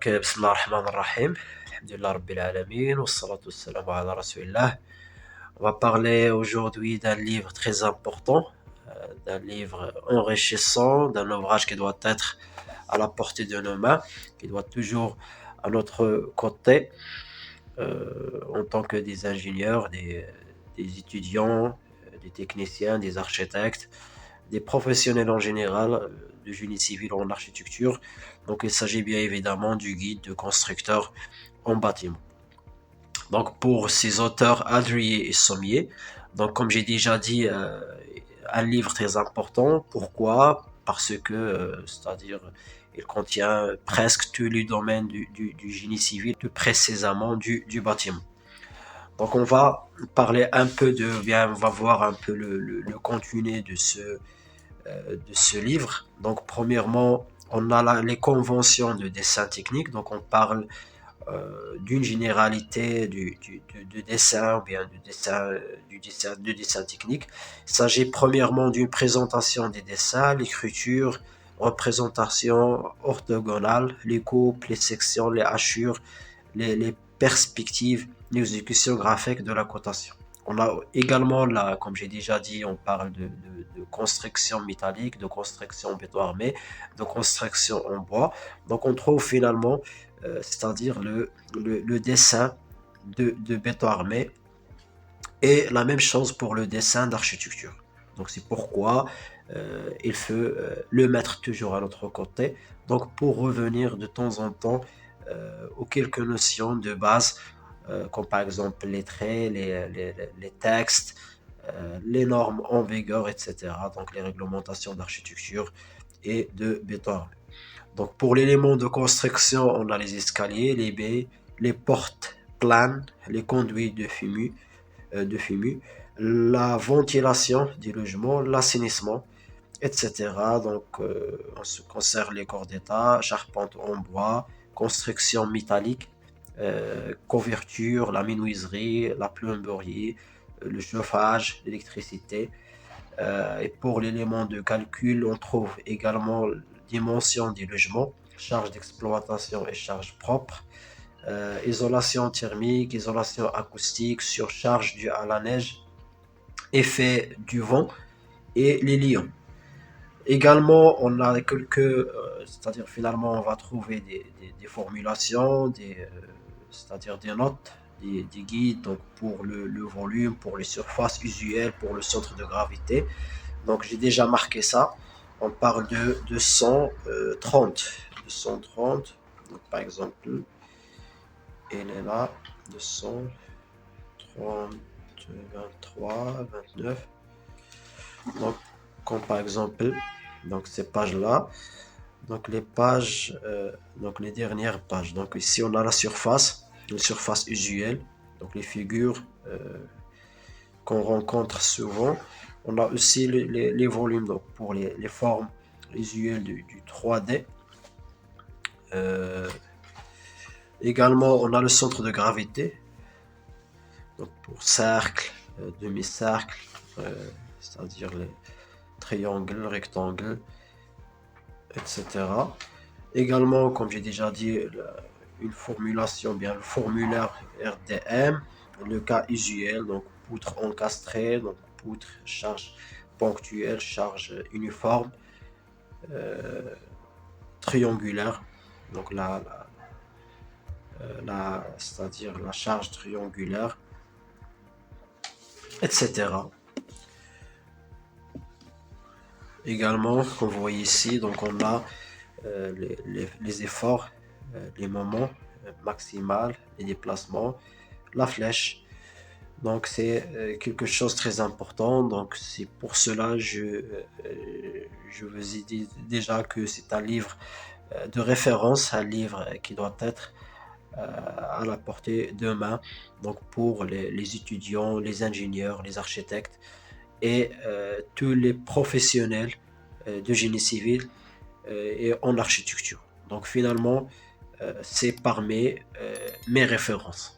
بسم الله الرحمن الرحيم. الحمد لله رب العالمين والصلاة والسلام على رسول الله. On va parler aujourd'hui d'un livre très important, d'un livre enrichissant, d'un ouvrage qui doit être à la portée de nos mains, qui doit toujours à notre côté, en tant que des ingénieurs, des étudiants, des techniciens, des architectes, des professionnels en général, de génie civil ou en architecture. Donc il s'agit bien évidemment du guide de constructeur en bâtiment. Donc pour ces auteurs Adrier et Sommier, donc comme j'ai déjà dit, un livre très important. Pourquoi? Parce que, c'est-à-dire, il contient presque tous les domaines du génie civil, plus précisément du bâtiment. Donc on va parler un peu bien, on va voir un peu le contenu de ce livre. Donc, premièrement, on a les conventions de dessin technique. Donc, on parle d'une généralité du dessin, ou bien du dessin technique. Il s'agit premièrement d'une présentation des dessins, l'écriture, représentation orthogonale, les coupes, les sections, les hachures, les perspectives, l'exécution graphique de la cotation. On a également, là, comme j'ai déjà dit, on parle de construction métallique, de construction en béton armé, de construction en bois. Donc on trouve finalement, c'est-à-dire le dessin de béton armé et la même chose pour le dessin d'architecture. Donc c'est pourquoi il faut le mettre toujours à notre côté. Donc pour revenir de temps en temps aux quelques notions de base, comme par exemple les traits, les textes, les normes en vigueur, etc. Donc les réglementations d'architecture et de béton. Donc pour l'élément de construction, on a les escaliers, les baies, les portes planes, les conduits de fumée, la ventilation du logement, l'assainissement, etc. Donc, en ce qui concerne les corps d'état, charpente en bois, construction métallique, couverture, la menuiserie, la plomberie, le chauffage, l'électricité. Et pour l'élément de calcul, on trouve également dimension du logement, charge d'exploitation et charge propre, isolation thermique, isolation acoustique, surcharge due à la neige, effet du vent et les lions. Également, on a c'est-à-dire finalement, on va trouver des formulations, c'est-à-dire des notes, des guides donc pour le volume, pour les surfaces usuelles, pour le centre de gravité. Donc j'ai déjà marqué ça. On parle de 230. 230. Donc, par exemple, elle est là. 230, 23, 29. Donc, comme par exemple, donc ces pages-là. Donc les pages, donc les dernières pages. Donc ici on a la surface, une surface usuelle. Donc les figures qu'on rencontre souvent. On a aussi les volumes donc pour les formes usuelles du 3D. Euh, Également, on a le centre de gravité. Donc pour cercle, demi-cercle, c'est-à-dire les triangles, rectangles, etc. Également, comme j'ai déjà dit, une formulation, bien le formulaire RDM, le cas usuel, donc poutre encastrée, donc poutre, charge ponctuelle, charge uniforme, euh, triangulaire, donc c'est-à-dire la charge triangulaire, etc. Également, comme vous voyez ici, donc on a les efforts, les moments maximales, les déplacements, la flèche. Donc c'est quelque chose de très important. Donc c'est pour cela je vous ai dit déjà que c'est un livre de référence, un livre qui doit être à la portée de main. Donc pour les étudiants, les ingénieurs, les architectes et tous les professionnels de génie civil et en architecture. Donc finalement, c'est parmi mes références.